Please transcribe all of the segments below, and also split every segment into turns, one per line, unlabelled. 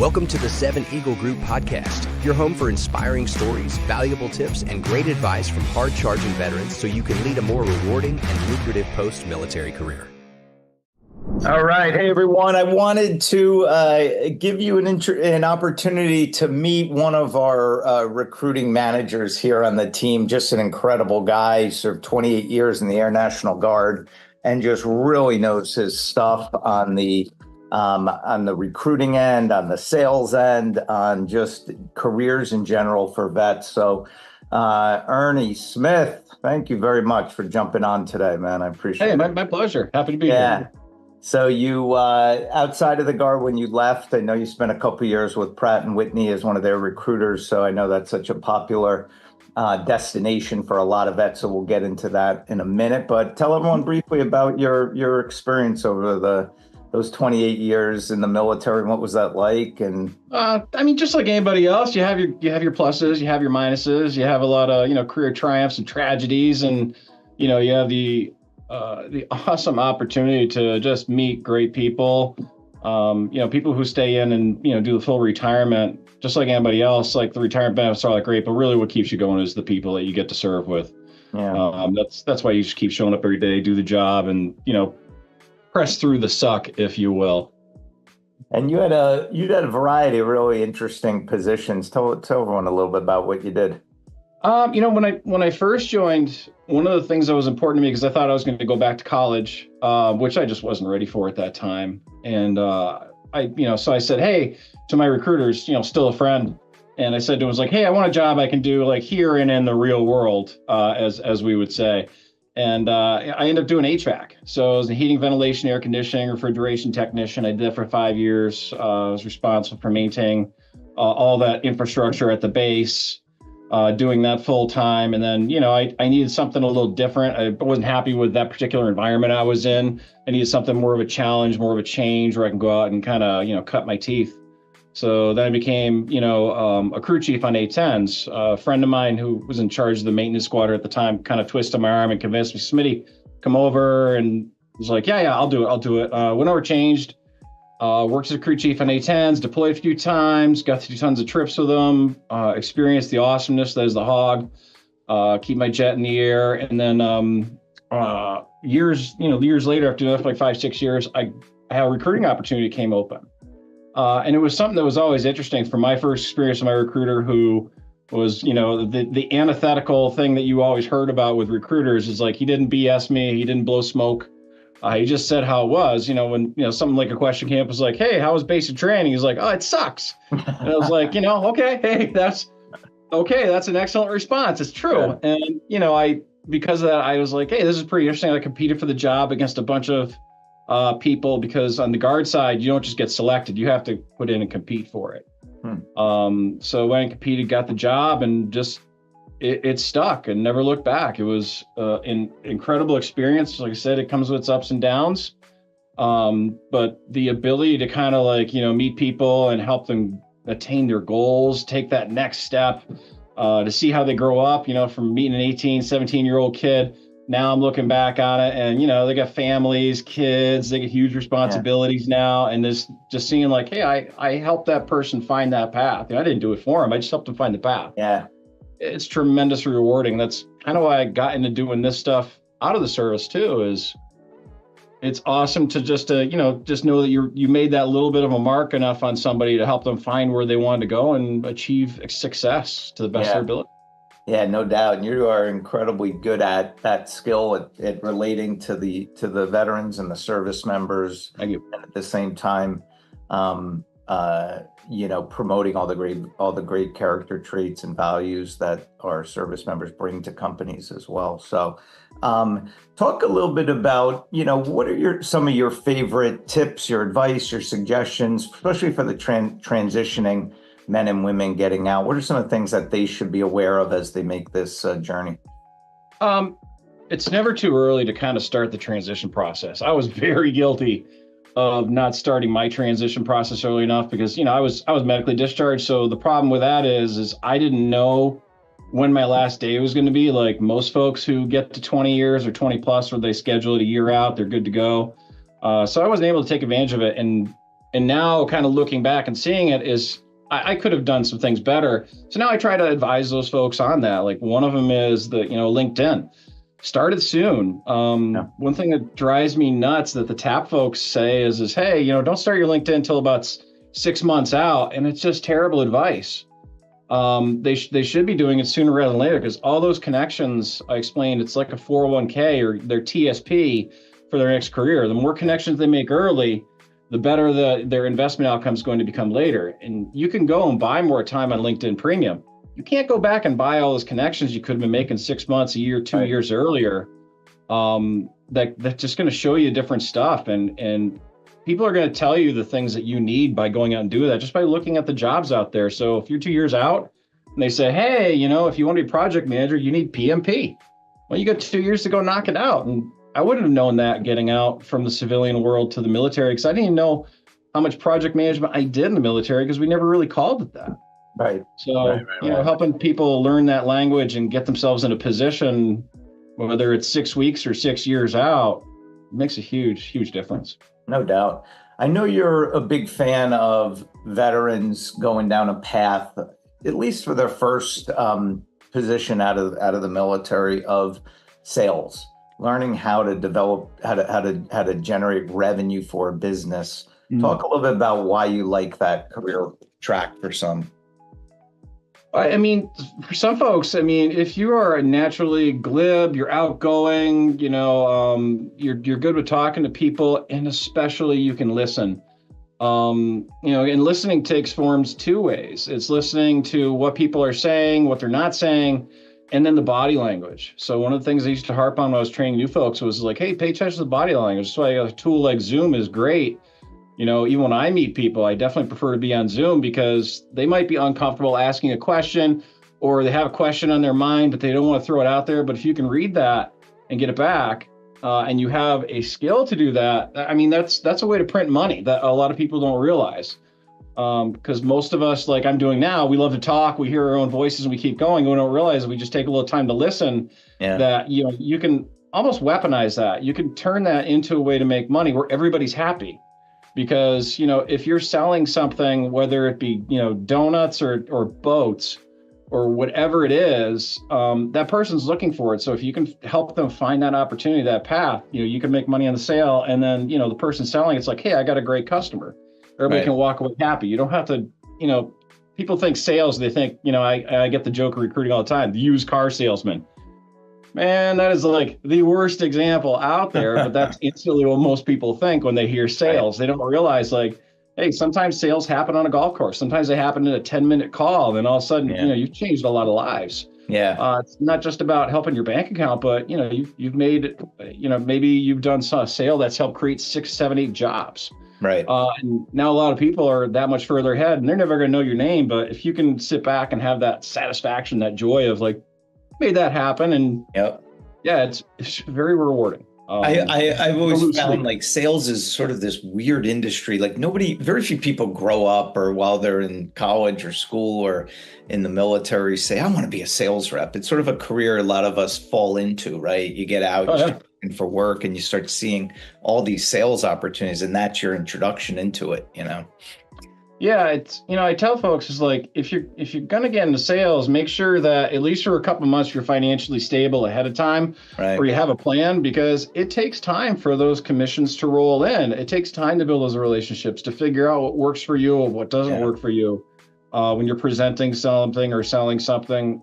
Welcome to the 7 Eagle Group podcast, your home for inspiring stories, valuable tips, and great advice from hard-charging veterans so you can lead a more rewarding and lucrative post-military career.
All right. Hey, everyone. I wanted to give you an opportunity to meet one of our recruiting managers here on the team. Just an incredible guy. He served 28 years in the Air National Guard and just really knows his stuff on the recruiting end, on the sales end, on just careers in general for vets. So, Ernest Smith, thank you very much for jumping on today, man. I appreciate it.
Hey, my pleasure. Happy to be here.
So you, outside of the Guard, when you left, I know you spent a couple of years with Pratt & Whitney as one of their recruiters. So I know that's such a popular destination for a lot of vets. So we'll get into that in a minute. But tell everyone briefly about your experience over those 28 years in the military. And what was that like? And
just like anybody else, you have your pluses, you have your minuses, you have a lot of career triumphs and tragedies, and you have the awesome opportunity to just meet great people, people who stay in and, do the full retirement, just like anybody else. Like the retirement benefits are like great, but really what keeps you going is the people that you get to serve with. Yeah. That's why you just keep showing up every day, do the job, and, press through the suck, if you will.
And you had a variety of really interesting positions. Tell everyone a little bit about what you did.
When I first joined, one of the things that was important to me, because I thought I was going to go back to college, which I just wasn't ready for at that time. And so I said, hey, to my recruiters, still a friend. And I said to him, hey, I want a job I can do like here and in the real world, as we would say. And I ended up doing HVAC. So I was a heating, ventilation, air conditioning, refrigeration technician. I did that for 5 years. I was responsible for maintaining all that infrastructure at the base. Doing that full time. And then, I needed something a little different. I wasn't happy with that particular environment I was in. I needed something more of a challenge, more of a change where I can go out and kind of, cut my teeth. So then I became, a crew chief on A-10s. A friend of mine who was in charge of the maintenance squadron at the time kind of twisted my arm and convinced me, Smitty, come over. And was like, yeah, I'll do it. Went over, changed. Worked as a crew chief on A-10s, deployed a few times, got to do tons of trips with them, experienced the awesomeness that is the hog, keep my jet in the air. And then years later, after doing that for like 5-6 years, I had a recruiting opportunity came open. And it was something that was always interesting from my first experience with my recruiter, who was, the antithetical thing that you always heard about with recruiters is like, he didn't BS me, he didn't blow smoke. He just said how it was, when, something like a question came up, was like, hey, how was basic training? He's like, oh, it sucks. And I was like, okay, hey, that's okay. That's an excellent response. It's true. Yeah. And, because of that, I was like, hey, this is pretty interesting. I competed for the job against a bunch of people, because on the Guard side, you don't just get selected. You have to put in and compete for it. So when I competed, got the job, and just, it stuck and never looked back. It was an incredible experience. Like I said, it comes with its ups and downs. But the ability to kind of meet people and help them attain their goals, take that next step, to see how they grow up, from meeting an 18, 17-year-old kid. Now I'm looking back on it and, they got families, kids, they get huge responsibilities now. And just seeing like, hey, I helped that person find that path. I didn't do it for them. I just helped them find the path. Yeah. It's tremendously rewarding. That's kind of why I got into doing this stuff out of the service too. Is it's awesome to just know that you made that little bit of a mark enough on somebody to help them find where they wanted to go and achieve success to the best of their ability.
Yeah, no doubt. And you are incredibly good at that skill at relating to the veterans and the service members.
Thank you.
And at the same time, promoting all the great character traits and values that our service members bring to companies as well. So talk a little bit about, what are some of your favorite tips, your advice, your suggestions, especially for the transitioning men and women getting out? What are some of the things that they should be aware of as they make this journey?
It's never too early to kind of start the transition process. I was very guilty of not starting my transition process early enough because, I was medically discharged. So the problem with that is I didn't know when my last day was going to be. Like most folks who get to 20 years or 20 plus, where they schedule it a year out, they're good to go. So I wasn't able to take advantage of it. And And now kind of looking back and seeing it is I could have done some things better. So now I try to advise those folks on that. Like one of them is LinkedIn. Started soon. One thing that drives me nuts that the TAP folks say is hey, don't start your LinkedIn until about 6 months out. And it's just terrible advice. They should be doing it sooner rather than later, because all those connections I explained, it's like a 401k or their TSP for their next career. The more connections they make early, the better their investment outcome is going to become later. And you can go and buy more time on LinkedIn Premium. You can't go back and buy all those connections you could have been making 6 months, a year, 2 years earlier. That's just going to show you different stuff. And people are going to tell you the things that you need by going out and do that just by looking at the jobs out there. So if you're 2 years out and they say, hey, if you want to be project manager, you need PMP. Well, you got 2 years to go knock it out. And I wouldn't have known that getting out from the civilian world to the military, because I didn't even know how much project management I did in the military, because we never really called it that.
Right.
So, helping people learn that language and get themselves in a position, whether it's 6 weeks or 6 years out, makes a huge, huge difference.
No doubt. I know you're a big fan of veterans going down a path, at least for their first position out of the military, of sales, learning how to develop, how to generate revenue for a business. Talk a little bit about why you like that career track for some.
I mean, for some folks, if you are naturally glib, you're outgoing, you're good with talking to people, and especially you can listen. And listening takes forms two ways. It's listening to what people are saying, what they're not saying, and then the body language. So one of the things I used to harp on when I was training new folks was like, hey, pay attention to the body language. That's why a tool like Zoom is great. Even when I meet people, I definitely prefer to be on Zoom, because they might be uncomfortable asking a question, or they have a question on their mind, but they don't want to throw it out there. But if you can read that and get it back, and you have a skill to do that, that's a way to print money that a lot of people don't realize. Because most of us, like I'm doing now, we love to talk, we hear our own voices and we keep going. We don't realize we just take a little time to listen. That, you can almost weaponize that. You can turn that into a way to make money where everybody's happy. Because, if you're selling something, whether it be, donuts or boats or whatever it is, that person's looking for it. So if you can help them find that opportunity, that path, you can make money on the sale. And then, the person selling, it's like, hey, I got a great customer. Everybody can walk away happy. You don't have to, people think sales, they think, I get the joke of recruiting all the time, the used car salesman. Man, that is like the worst example out there, but that's instantly what most people think when they hear sales. They don't realize, like, hey, sometimes sales happen on a golf course. Sometimes they happen in a 10-minute call. And then all of a sudden, you've changed a lot of lives. It's not just about helping your bank account, but, you've made, maybe you've done a sale that's helped create 6, 7, 8 jobs.
Right.
And now a lot of people are that much further ahead, and they're never going to know your name. But if you can sit back and have that satisfaction, that joy of like, made that happen, and it's very rewarding.
I've always found like sales is sort of this weird industry. Like very few people grow up or while they're in college or school or in the military say, I want to be a sales rep. It's sort of a career a lot of us fall into, right? You get out, you start looking for work, and you start seeing all these sales opportunities, and that's your introduction into it,
Yeah, it's, I tell folks, is like, if you're going to get into sales, make sure that at least for a couple of months, you're financially stable ahead of time, or you have a plan, because it takes time for those commissions to roll in. It takes time to build those relationships, to figure out what works for you or what doesn't work for you. When you're presenting something or selling something,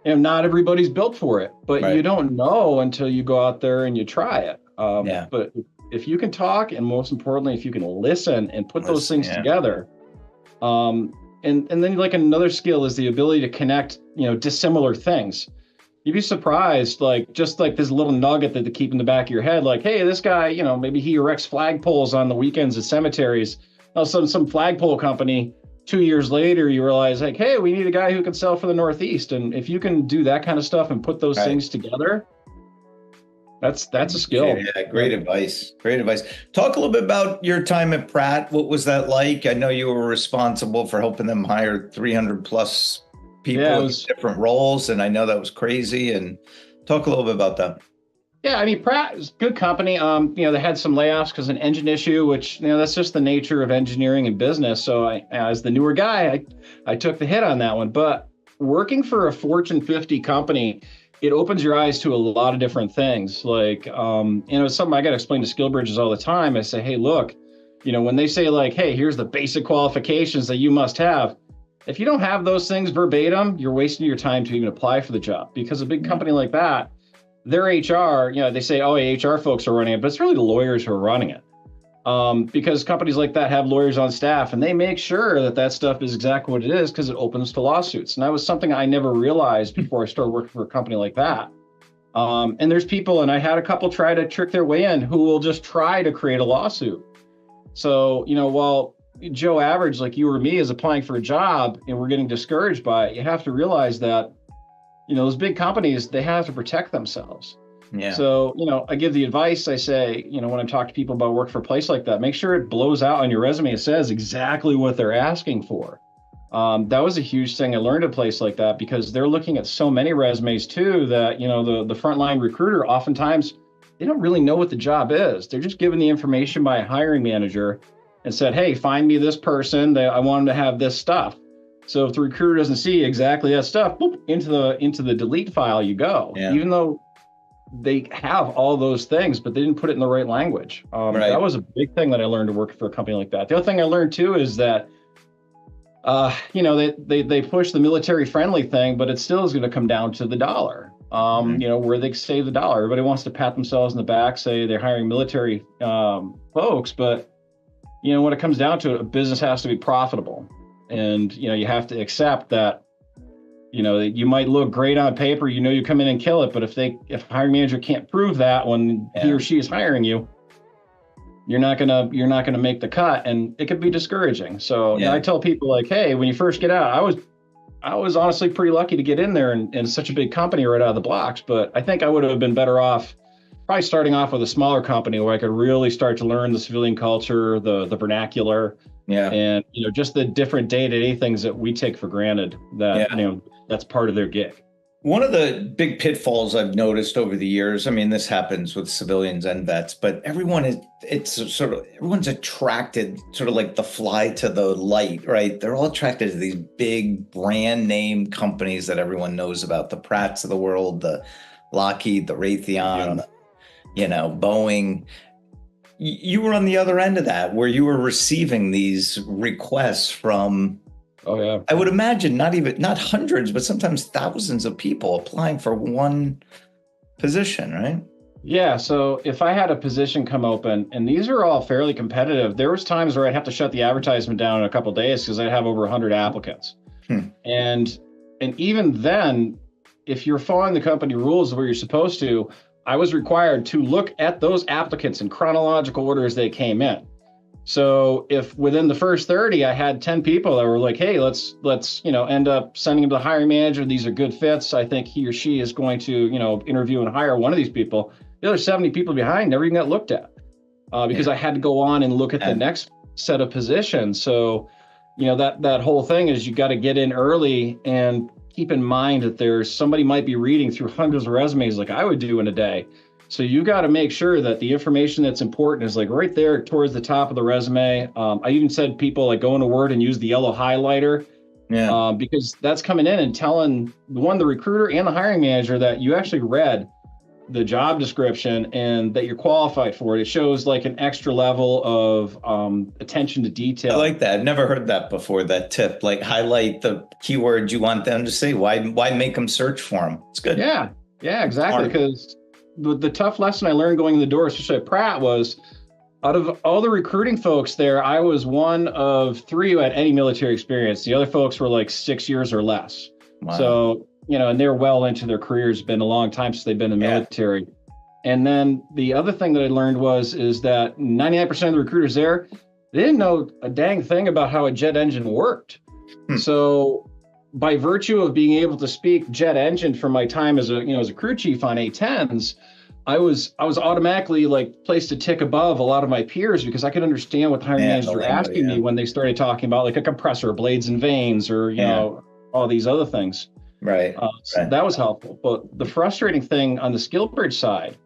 not everybody's built for it, but you don't know until you go out there and you try it. But if you can talk, and most importantly, if you can listen and put those things together, and then like another skill is the ability to connect, dissimilar things. You'd be surprised, like just like this little nugget that to keep in the back of your head, like, hey, this guy, maybe he erects flagpoles on the weekends at cemeteries. All of a sudden, some flagpole company, 2 years later, you realize like, hey, we need a guy who can sell for the Northeast. And if you can do that kind of stuff and put those things together, that's a skill.
Yeah, great advice. Great advice. Talk a little bit about your time at Pratt. What was that like? I know you were responsible for helping them hire 300 plus people in different roles, and I know that was crazy. And talk a little bit about that.
Yeah, I mean, Pratt is a good company. They had some layoffs because of an engine issue, which, that's just the nature of engineering and business. So as the newer guy, I took the hit on that one. But working for a Fortune 50 company, it opens your eyes to a lot of different things. Like, it's something I got to explain to skill bridges all the time. I say, hey, look, when they say like, hey, here's the basic qualifications that you must have. If you don't have those things verbatim, you're wasting your time to even apply for the job, because a big company like that, their HR, they say, oh, HR folks are running it, but it's really the lawyers who are running it. Because companies like that have lawyers on staff, and they make sure that that stuff is exactly what it is, because it opens to lawsuits. And that was something I never realized before I started working for a company like that. And there's people, and I had a couple try to trick their way in, who will just try to create a lawsuit. So, while Joe average, like you or me, is applying for a job and we're getting discouraged by it, you have to realize that those big companies, they have to protect themselves.
Yeah.
So, I give the advice, I say, when I talk to people about work for a place like that, make sure it blows out on your resume. It says exactly what they're asking for. That was a huge thing I learned at a place like that, because they're looking at so many resumes too, that, the frontline recruiter, oftentimes they don't really know what the job is. They're just given the information by a hiring manager and said, hey, find me this person. I want them to have this stuff. So if the recruiter doesn't see exactly that stuff, boop, into the delete file you go, even though they have all those things, but they didn't put it in the right language. Right. That was a big thing that I learned to work for a company like that. The other thing I learned too is that, they push the military friendly thing, but it still is going to come down to the dollar. Where they save the dollar. Everybody wants to pat themselves in the back, say they're hiring military folks, but when it comes down to it, a business has to be profitable. And, you have to accept that, you might look great on paper, you come in and kill it. But if a hiring manager can't prove that when he or she is hiring you, you're not gonna make the cut, and it could be discouraging. So I tell people like, hey, when you first get out, I was honestly pretty lucky to get in there in such a big company right out of the blocks. But I think I would have been better off probably starting off with a smaller company where I could really start to learn the civilian culture, the vernacular, and just the different day-to-day things that we take for granted that that's part of their gig.
One of the big pitfalls I've noticed over the years, I mean, this happens with civilians and vets, but everyone's attracted, sort of like the fly to the light, right? They're all attracted to these big brand name companies that everyone knows about, the Pratts of the world, the Lockheed, the Raytheon, Boeing. You were on the other end of that, where you were receiving these requests from, I would imagine not hundreds, but sometimes thousands of people applying for one position, right?
Yeah. So if I had a position come open, and these are all fairly competitive, there was times where I'd have to shut the advertisement down in a couple of days because I'd have over 100 applicants. And even then, if you're following the company rules where you're supposed to, I was required to look at those applicants in chronological order as they came in. So if within the first 30, I had 10 people that were like, hey, let's end up sending them to the hiring manager. These are good fits. I think he or she is going to, interview and hire one of these people. The other 70 people behind never even got looked at because I had to go on and look at the next set of positions. So, that whole thing is you got to get in early and keep in mind that somebody might be reading through hundreds of resumes like I would do in a day. So you got to make sure that the information that's important is like right there towards the top of the resume. I even said people like go into Word and use the yellow highlighter because that's coming in and telling the recruiter and the hiring manager that you actually read the job description and that you're qualified for it. It shows like an extra level of attention to detail. I
like that. I've never heard that before, that tip, like highlight the keywords you want them to say. Why make them search for them? It's good.
Yeah, exactly. Because the tough lesson I learned going in the door, especially at Pratt, was out of all the recruiting folks there, I was one of 3 who had any military experience. The other folks were like 6 years or less. Wow. So, and they're well into their careers, been a long time since they've been in the military. And then the other thing that I learned is that 99% of the recruiters there, they didn't know a dang thing about how a jet engine worked. So by virtue of being able to speak jet engine from my time as a crew chief on A-10s, I was automatically like placed a tick above a lot of my peers because I could understand what the hiring managers were asking me when they started talking about like a compressor, blades and vanes, or all these other things.
Right.
So that was helpful. But the frustrating thing on the skill bridge side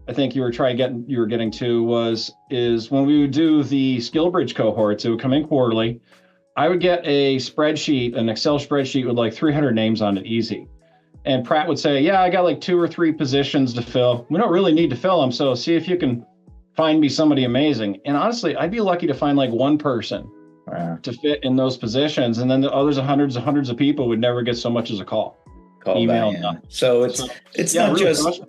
I think you were getting to is when we would do the skill bridge cohorts, it would come in quarterly. I would get a spreadsheet, an Excel spreadsheet with like 300 names on it, easy. And Pratt would say, yeah, I got like 2 or 3 positions to fill. We don't really need to fill them. So see if you can find me somebody amazing. And honestly, I'd be lucky to find like one person to fit in those positions. And then the others, hundreds of people would never get so much as a call. Email.
Yeah. So it's not really just,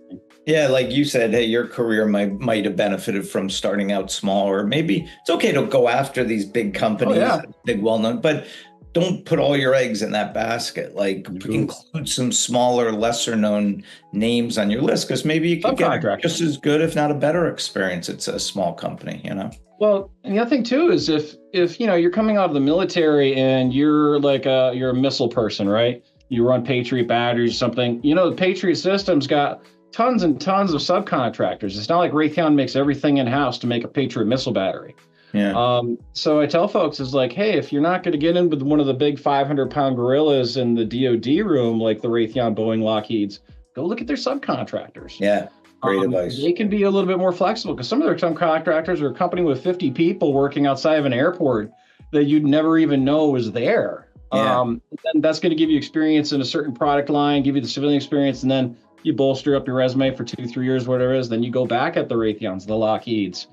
yeah, like you said, hey, your career might have benefited from starting out small, or maybe it's okay to go after these big companies, big well-known, but don't put all your eggs in that basket. Like include some smaller, lesser known names on your list, because maybe you could get just as good, if not a better experience. It's a small company, you know? Well,
and the other thing too is if you're coming out of the military and you're like you're a missile person, right? You run Patriot batteries or something. The Patriot system's got tons and tons of subcontractors. It's not like Raytheon makes everything in-house to make a Patriot missile battery.
Yeah.
So I tell folks is like, hey, if you're not going to get in with one of the big 500-pound gorillas in the DoD room, like the Raytheon, Boeing, Lockheeds, go look at their subcontractors.
Yeah. Great advice.
They can be a little bit more flexible because some of their subcontractors are a company with 50 people working outside of an airport that you'd never even know was there.
Yeah.
And that's going to give you experience in a certain product line, give you the civilian experience, and then you bolster up your resume for 2-3 years, whatever it is. Then you go back at the Raytheons, the Lockheeds,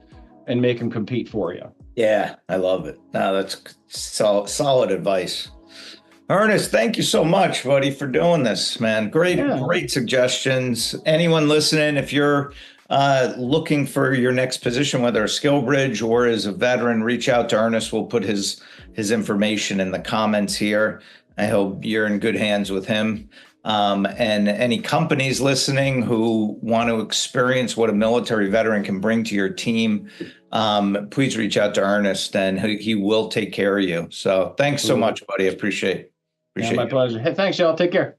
and make them compete for you.
Yeah, I love it. No, that's solid advice. Ernest, thank you so much, buddy, for doing this, man. Great suggestions. Anyone listening, if you're looking for your next position, whether a skill bridge or as a veteran, reach out to Ernest. We'll put his information in the comments here. I hope you're in good hands with him. And any companies listening who want to experience what a military veteran can bring to your team, please reach out to Ernest, and he will take care of you. So thanks so much, buddy. Appreciate
my pleasure. Hey, thanks, y'all. Take care.